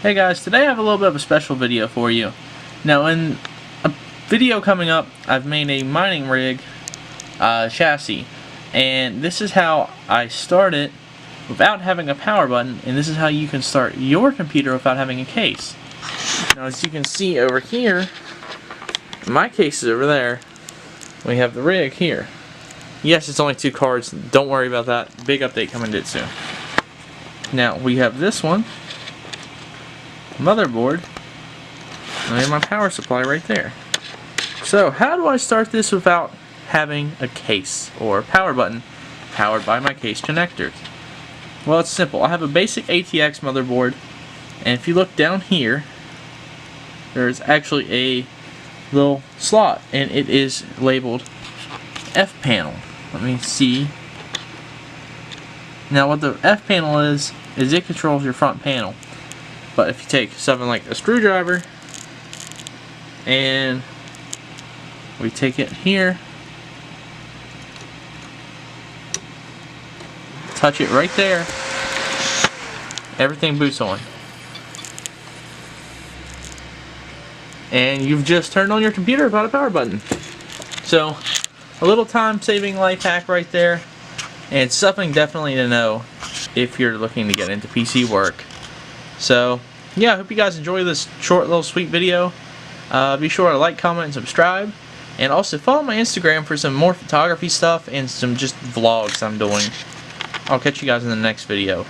Hey guys, today I have a little bit of a special video for you. Now in a video coming up, I've made a mining rig chassis, and this is how I start it without having a power button, and this is how you can start your computer without having a case. Now as you can see over here, my case is over there. We have the rig here. Yes, it's only 2 cards, don't worry about that. Big update coming to it soon. Now we have this one, motherboard, and my power supply right there. So how do I start this without having a case or a power button powered by my case connectors? Well, it's simple. I have a basic ATX motherboard, and if you look down here, there's actually a little slot, and it is labeled F panel. Let me see. Now what the F panel is it controls your front panel. But if you take something like a screwdriver and we take it here, touch it right there, everything boots on. And you've just turned on your computer without a power button. So, a little time saving life hack right there, and something definitely to know if you're looking to get into PC work. So, yeah, I hope you guys enjoy this short little sweet video. Be sure to like, comment, and subscribe. And also follow my Instagram for some more photography stuff and some just vlogs I'm doing. I'll catch you guys in the next video.